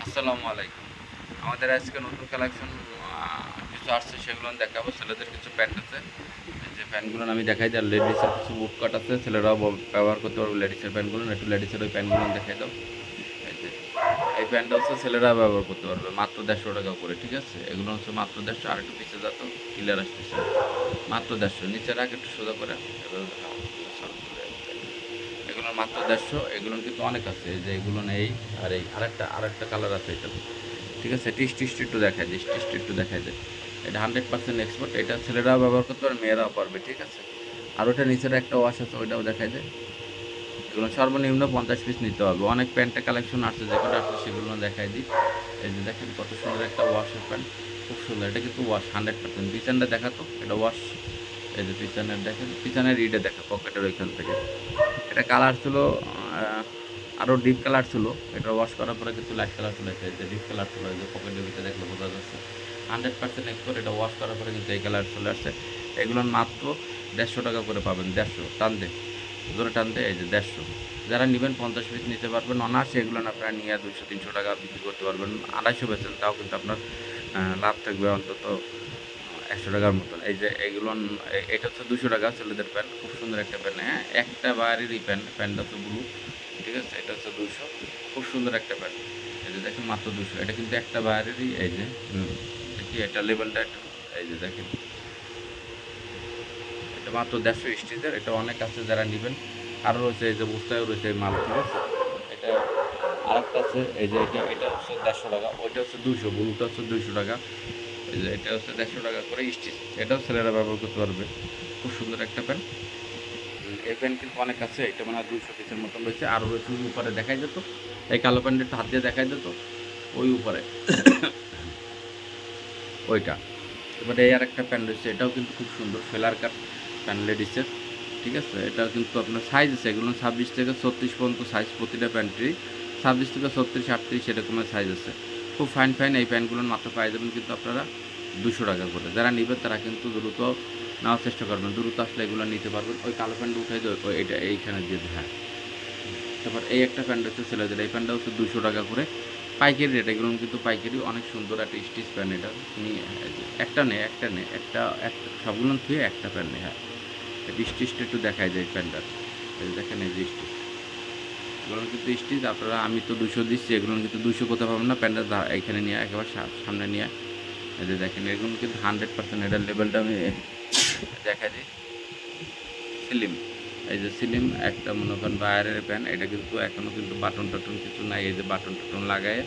আসসালামু আলাইকুম। আমাদের আজকে নতুন কালেকশন কিছু আসছে, সেগুলো দেখাবো। ছেলেদের কিছু প্যান্ট আছে, এই যে প্যান্টগুলো আমি দেখাই দিই। আর লেডিসের কিছু বুট কাট আছে, ছেলেরাও ব্যবহার করতে পারবে লেডিসের প্যান্টগুলো। একটু লেডিসের ওই প্যান্টগুলো দেখাই দাও। এই যে এই প্যান্টটা হচ্ছে ছেলেরা ব্যবহার করতে পারবে মাত্র 150 টাকা করে, ঠিক আছে? এগুলো হচ্ছে মাত্র 150। আর একটু পিছিয়ে যাতো, ক্লিয়ার আসতেছে না। মাত্র 150, নিচে রাখ একটু সোজা করে। এবার দেখাও। এগুলোর মাত্র 150। এগুলোর কিন্তু অনেক আছে, এই যে এগুলো নেই। আর এই আরেকটা কালার আছে এটা, ঠিক আছে? টিস্ট একটু দেখায় যায়, টিস্ট একটু দেখায় যায়। এটা 100% এক্সপোর্ট। এটা ছেলেরাও ব্যবহার করতে পারবে, মেয়েরাও পারবে, ঠিক আছে? আর ওটা নিচের একটা ওয়াশ আছে, ওইটাও দেখায় যায়। এগুলো সর্বনিম্ন 50 পিস নিতে হবে। অনেক প্যান্টের কালেকশন আসছে, যে কটা আসছে সেগুলো দেখাই দিই। এই যে দেখেন কত সুন্দর একটা ওয়াশের প্যান্ট, খুব সুন্দর। এটা কিন্তু ওয়াশ 100%। পিছনটা দেখাতো, এটা ওয়াশ। এই যে পিছনের দেখেন, পিছনের ইটে দেখা পকেটের ওইখান থেকে। এটা কালার ছিল আরও ডিপ কালার ছিল। এটা ওয়াশ করার পরে কিছু লাইট কালার চলে এসেছে। যে ডিপ কালার ছিল, এই যে পকেটের ভিতরে দেখলে বোঝা যাচ্ছে। 100% এক্সপোর্ট। এটা ওয়াশ করার পরে কিন্তু এই কালার চলে আসছে। এগুলোর মাত্র 150 টাকা করে পাবেন। 150 টান দে, জোরে টান দে। এই যে 150। যারা নেবেন 50 পিস নিতে পারবেন অনায়াসে। এগুলো আপনারা নিয়ে 200-300 টাকা বিক্রি করতে পারবেন। 250 বেচেন, তাও কিন্তু আপনার লাভ থাকবে অন্তত 100 টাকার মতন। এই যে এগুলো, এটা হচ্ছে 200 টাকা ছেলেদের প্যান্ট। খুব সুন্দর একটা প্যান্ট, হ্যাঁ, একটা বায়ারেরই প্যান্টটা হচ্ছে ব্লু, ঠিক আছে? এটা হচ্ছে 200। খুব সুন্দর একটা প্যান্ট। এই যে দেখেন মাত্র 200। এটা কিন্তু একটা বায়ারেরই। এই যে দেখি এটা লেভেলটা একটু, এই যে দেখেন, এটা মাত্র 150 স্টিচের। এটা অনেক আছে যারা নেবেন। আরও রয়েছে, এই যে বস্তায়ও রয়েছে এই মাল, ঠিক আছে? এটা আরেকটা আছে, এই যে এটা হচ্ছে 150 টাকা। ওইটা হচ্ছে 200, ব্লুটা হচ্ছে 200 টাকা। এই যে এটা হচ্ছে 150 টাকা করে স্টিচ। এটাও ছেলেরা ব্যবহার করতে পারবে। খুব সুন্দর একটা প্যান্ট। এই প্যান্ট কিন্তু অনেক আছে, এটা মানে 200 পিসের মতন রয়েছে। আরও রয়েছে ওই উপরে দেখাই যেত। এই কালো প্যান্টের হাত দিয়ে দেখাই যেত ওই উপরে ওইটা। এবারে এই আর একটা প্যান্ট রয়েছে, এটাও কিন্তু খুব সুন্দর ফেলার কাট প্যান্ট লেডিসের, ঠিক আছে? এটাও কিন্তু আপনার সাইজ আছে, এগুলো 26 থেকে 36 পর্যন্ত সাইজ প্রতিটা প্যান্টেরই। 26 থেকে 36, 38 এরকমের সাইজ আছে। খুব ফাইন ফাইন এই প্যান্টগুলোর মাত্র পাই যাবেন কিন্তু আপনারা 200 টাকা করে। যারা নেবেন তারা কিন্তু দ্রুত নেওয়ার চেষ্টা করবেন, দ্রুত আসলে এগুলো নিতে পারবেন। ওই কালো প্যান্ট উঠাই দেয়, ওই এটা এইখানে দিয়ে দেয়, হ্যাঁ। তারপর এই একটা প্যান্ট হচ্ছে ছেলেদের, এই প্যান্টটা হচ্ছে 200 টাকা করে পাইকারি রেট। এগুলো কিন্তু পাইকারি, অনেক সুন্দর একটা স্টিচ প্যান্ট। এটা নিয়ে একটা সবগুলো ধুয়ে একটা প্যান্ট নেই, হ্যাঁ। স্টিচটা একটু দেখায় যায় প্যান্টটার। এই যে দেখেন, এই যে স্টিচ, এগুলো কিন্তু স্টিচ। আপনারা, আমি তো 200 দিচ্ছি, এগুলো কিন্তু 200 কোথাও পাবেন না। প্যান্টটা এখানে নিয়ে একেবারে সামনে নিয়ে, এই যে দেখেন, এগুলো কিন্তু 100%। এটার লেভেলটা আমি দেখা দিই। স্লিম, এই যে স্লিম একটা মনে করেন বায়ারের প্যান্ট। এটা কিন্তু এখনও কিন্তু বাটন টাটন কিছু নাই। এই যে বাটন টাটন লাগায়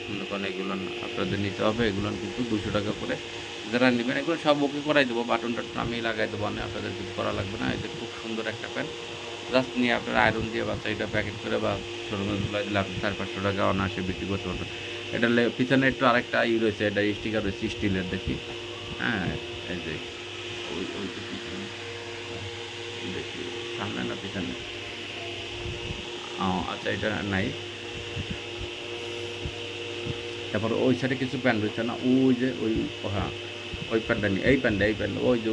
মনে করেন এগুলো আপনাদের নিতে হবে। এগুলো কিন্তু 200 টাকা করে। যারা নেবেন এগুলো সব ওকে করাই দেবো, বাটন টাটন আমি লাগাই দেবো, মানে আপনাদের কিছু করা লাগবে না। এই যে খুব সুন্দর একটা প্যান্ট, জাস্ট নিয়ে আপনারা আয়রন দিয়ে বা এটা প্যাকেট করে বা শোরুমে ধুলাই দিলে আপনি 400-500 টাকা অনায়াসে বিক্রি করতে পারবেন। এটা পিছনে একটু আরেকটা রয়েছে, এটা স্টিকার রয়েছে স্টিলের, দেখি, হ্যাঁ। এই যে ওই যে পিছনে দেখি, সামনে না পিছনে, ও আচ্ছা, এটা নাই। তারপর ওই সাইডে কিছু প্যান্ট রয়েছে না, ওই যে ওই, হ্যাঁ, ওই প্যান্টটা নিয়ে, এই প্যান্ট, ওই যে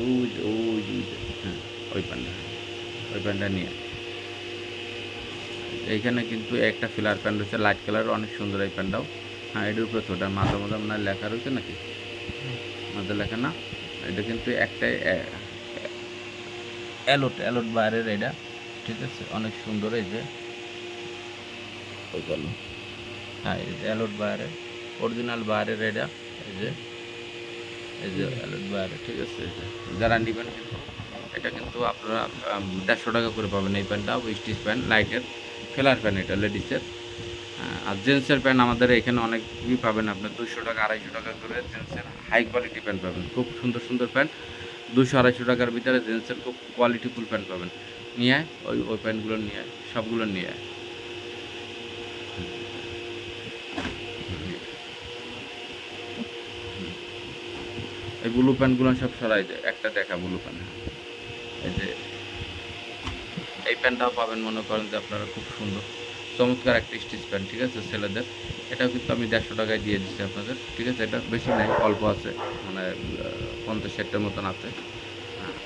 হ্যাঁ, ওই প্যান্টটা, হ্যাঁ, ওই প্যান্টটা নিয়ে। এইখানে কিন্তু একটা ফিলার প্যান্ট রয়েছে লাইট কালার, অনেক সুন্দর এই প্যান্টটাও। হ্যাঁ, এটার উপরে ছোটা মাথা মাথা মানে লেখা রয়েছে নাকি, মাথা লেখা না। এটা কিন্তু একটাই অ্যালোট বাইরের এটা, ঠিক আছে? অনেক সুন্দর। এই যে ওই গেল, হ্যাঁ, এই যে অ্যালোট বাইরের, অরিজিনাল বাইরের এটা। এই যে অ্যালোট বাইরের, ঠিক আছে? এই যে যারা নেবেন কিন্তু এটা কিন্তু আপনারা 150 টাকা করে পাবেন। এই প্যান্টটা স্টিচ প্যান্ট, লাইটের ফেলার প্যান্ট, এটা লেডিসের। আর জেন্টসের প্যান্ট আমাদের এখানে অনেকই পাবেন আপনার 200 টাকা, 250 টাকা করে জেন্টসের হাই কোয়ালিটি প্যান্ট পাবেন। খুব সুন্দর সুন্দর প্যান্ট 200-250 টাকার ভিতরে জেন্টসের খুব কোয়ালিটিফুল প্যান্ট পাবেন। নিয়ে আয়, ওই প্যান্টগুলো নিয়ে আয়, সবগুলো নিয়ে আয়। এই ব্লু প্যান্টগুলো সব সরাই যায়, একটা দেখা ব্লু প্যান্ট। এই যে এই প্যান্টটাও পাবেন, মনে করেন যে আপনারা খুব সুন্দর চমৎকার একটা স্টিচ প্যান্ট, ঠিক আছে? ছেলেদের এটাও কিন্তু আমি 150 টাকায় দিয়ে দিচ্ছি আপনাদের, ঠিক আছে? এটা বেশি নাই, অল্প আছে, মানে 50-60টার মতন আছে, হ্যাঁ।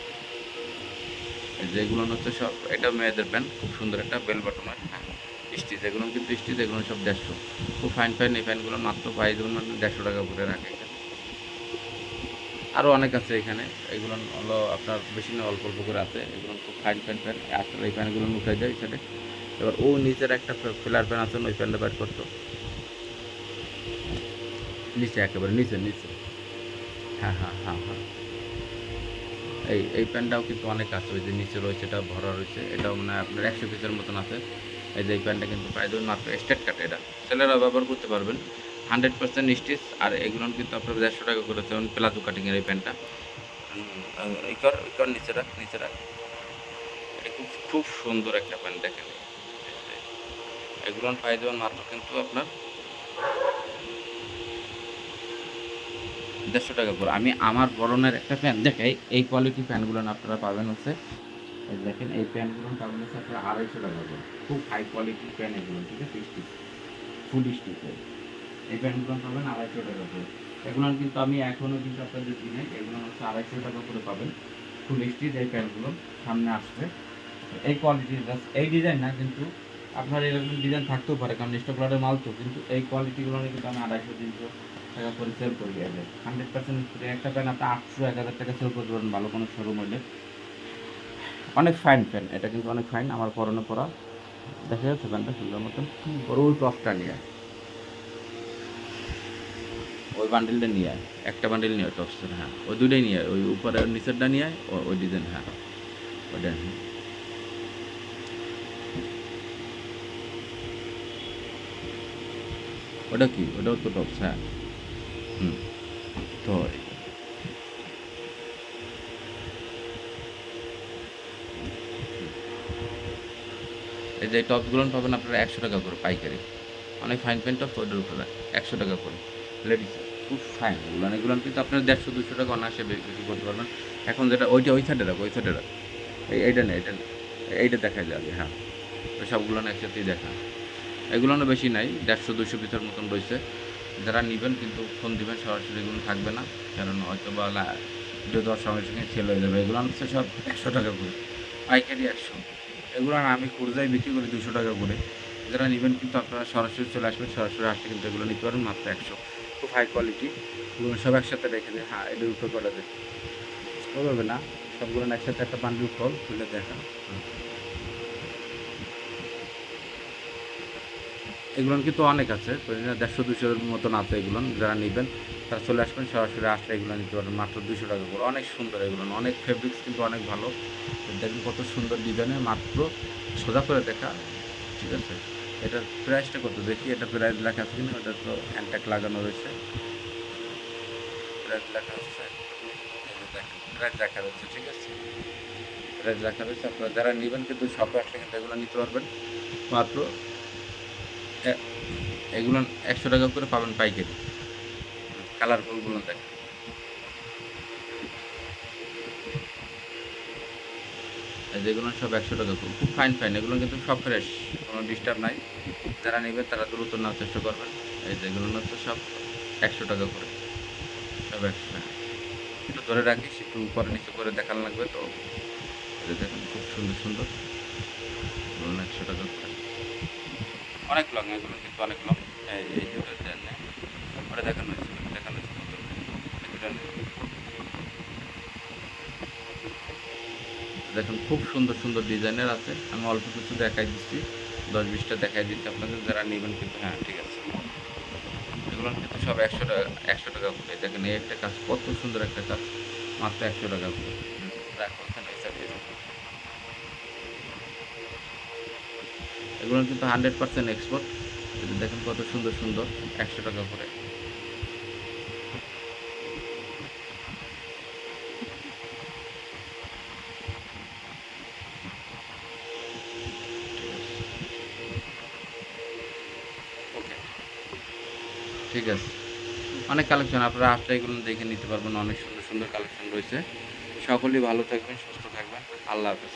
এই যে এগুলো হচ্ছে সব, এটা মেয়েদের প্যান্ট, খুব সুন্দর একটা বেল বটমের, হ্যাঁ। স্টিচ, এগুলো কিন্তু স্টিচ, এগুলো সব 150। খুব ফাইন ফাইন এই ফ্যানগুলো মাত্র পাই দেবেন মানে 150 টাকা করে রাখে এখানে। আরও অনেক আছে এখানে, এগুলো হলো আপনার বেশি না, অল্প অল্প করে আছে। এগুলো খুব ফাইন ফাইন ফ্যান, আসলে এই ফ্যানগুলো উঠাই যায় এখানে। এবার ও নিচের একটা ফিলার ফ্যান আছে, ওই ফ্যানটা বাইর করতো নিচে, একেবারে নিচে নিচে। হ্যাঁ হ্যাঁ হ্যাঁ হ্যাঁ, এই প্যান্টটাও কিন্তু অনেক আছে, ওই যে নিচে রয়েছে, এটা ভরা রয়েছে, এটাও মানে আপনার 100 পিসের মতন আছে। এই যে এই প্যান্টটা কিন্তু প্রায় ধরুন মাত্র স্টেট কাট, এটা ছেলেরা ব্যবহার করতে পারবেন, 100% স্টিচ। আর এগুলো কিন্তু আপনার 150 টাকা করে, যেমন প্লাজো কাটিংয়ের এই প্যান্টটা। নিচে রাখ, নিচে রাখ। এটা খুব খুব সুন্দর একটা প্যান্ট, দেখেন। এগুলো পাই দেবেন মাত্র কিন্তু আপনার 150 টাকা করে। আমি আমার বরণের একটা প্যান্ট দেখাই, এই কোয়ালিটি প্যান্টগুলো আপনারা পাবেন হচ্ছে, এই দেখেন এই প্যান্টগুলো পাবেন হচ্ছে আপনার 250 টাকা করে। খুব হাই কোয়ালিটির প্যান্ট এগুলো, ঠিক আছে, স্টিচ, ফুল স্টিচের। এই প্যান্টগুলো পাবেন 250 টাকা করে। এগুলো কিন্তু আমি এখনও কিন্তু আপনাদের দিই নাই, এগুলো হচ্ছে 250 টাকা করে পাবেন ফুল স্টিচ। এই প্যান্টগুলো সামনে আসবে এই কোয়ালিটির, এই ডিজাইন না কিন্তু, আপনার এরকম ডিজাইন থাকতেও পারে, কারণ স্টক লটের মাল তো, কিন্তু এই কোয়ালিটিগুলো কিন্তু আমি 250-300 টাকা করে সেল করি। আগে 100% একটা প্যান্ট আপনি 800-1000 টাকা সেল করতে পারেন ভালো কোনো শোরুম হলে। অনেক ফাইন প্যান্ট, এটা কিন্তু অনেক ফাইন, আমার পরনে পরা, দেখা যাচ্ছে প্যান্টটা সুন্দর মতন। ওর ওই টপটা নিয়ে আয়, ওই বান্ডিলটা নিয়ে আয়, একটা বান্ডিল নিয়ে আয় টপসের, হ্যাঁ ওই দুটোই নিয়ে আয়, ওই উপরে নিচেরটা নিয়ে আয়, ওই ডিজাইন, হ্যাঁ ওইটা। ওটা কি, ওটাও তো টপস, হ্যাঁ। হুম। তো এই যে টপসগুলো পাবেন আপনারা 100 টাকা করে পাইকারি, অনেক ফাইন ফাইন টপস, ওইটার উপরে 100 টাকা করে লেডিস, খুব ফাইন এগুলো। এগুলো কিন্তু আপনার 150-200 টাকা অনায়াসে বিক্রি করতে পারবেন। এখন যেটা ওইটা ওই সাইডে রাখো, ওই সাইডে রাখো, এইটা নেই, এটা নেই, এইটা দেখা যাবে, হ্যাঁ ওই সবগুলো একসাথেই দেখা। এগুলো বেশি নাই, 150-200 পিসের মতন রয়েছে। যারা নেবেন কিন্তু ফোন দিবেন, সরাসরি এগুলো থাকবে না, কারণ হয়তো বা ভিডিও দেওয়ার সঙ্গে সঙ্গে সেল হয়ে যাবে। এগুলো হচ্ছে সব 100 টাকা করে পাইকারি, 100। এগুলো আমি খুচরাই বিক্রি করি 200 টাকা করে। যারা নেবেন কিন্তু আপনারা সরাসরি চলে আসবেন, সরাসরি আসলে কিন্তু এগুলো নিতে পারেন মাত্র 100। খুব হাই কোয়ালিটি, এগুলো সব একসাথে রেখে দেয়, হ্যাঁ এটার উপরে করা যায়, ওভাবে না, সবগুলো একসাথে একটা বান্ডিল ফল খুলে দেখা। এগুলো কিন্তু অনেক আছে, 150-200-এর মতন আছে এগুলো। যারা নেবেন তারা চলে আসবেন, সরাসরি আসলে এগুলো নিতে পারবেন মাত্র 200 টাকা করে। অনেক সুন্দর এগুলো, অনেক ফেব্রিক্স কিন্তু অনেক ভালো। দেখুন কত সুন্দর ডিজাইনের, মাত্র সোজা করে দেখা, ঠিক আছে। এটার প্রাইসটা কত দেখি, এটা প্রাইস লেখা আছে কিনা, ওটা তো হ্যান্ডট্যাগ লাগানো রয়েছে, প্রাইস লেখা আছে, দেখেন প্রাইস লেখা রয়েছে, ঠিক আছে, প্রাইস লেখা রয়েছে। আপনারা যারা নেবেন কিন্তু শপে আসলে কিন্তু এগুলো নিতে পারবেন মাত্র এগুলো 100 টাকা করে পাবেন পাইকারি। কালারফুলগুলো দেখেন, যেগুলো সব 100 টাকা করে, খুব ফাইন ফাইন, এগুলো কিন্তু সব ফ্রেশ, কোনো ডিস্টার্ব নাই। যারা নেবে তারা দ্রুত নেওয়ার চেষ্টা করবেন। এই যেগুলো তো সব 100 টাকা করে, সব 100 টাকা। একটু ধরে রাখিস, একটু উপরে নিচে করে দেখান লাগবে তো। দেখেন খুব সুন্দর সুন্দর, এগুলো 100 টাকা করে, অনেক লং, এগুলো কিন্তু অনেক লং। এই যে দেন না, ওটা দেখানো হয়েছে, দেখানো হয়েছে এটা দেখুন খুব সুন্দর সুন্দর ডিজাইনের আছে। আমি অল্প কিছু দেখাই দিচ্ছি, 10-20টা দেখাই দিচ্ছি আপনাদের, যারা নেবেন কিন্তু, হ্যাঁ ঠিক আছে। এগুলো কিন্তু সব 100 টাকা, 100 টাকা করে। দেখেন এই একটা কাজ, কত সুন্দর একটা কাজ, মাত্র 100 টাকা করে। রাখো এখানে, এগুলো কিন্তু 100% এক্সপোর্ট। দেখেন কত সুন্দর সুন্দর, 100 টাকা করে। ওকে, ঠিক আছে। অনেক কালেকশন, আপনারা আসলে এগুলো দেখে নিতে পারবেন, অনেক সুন্দর সুন্দর কালেকশন রয়েছে। সকলেই ভালো থাকবেন, সুস্থ থাকবেন, আল্লাহ হাফেজ।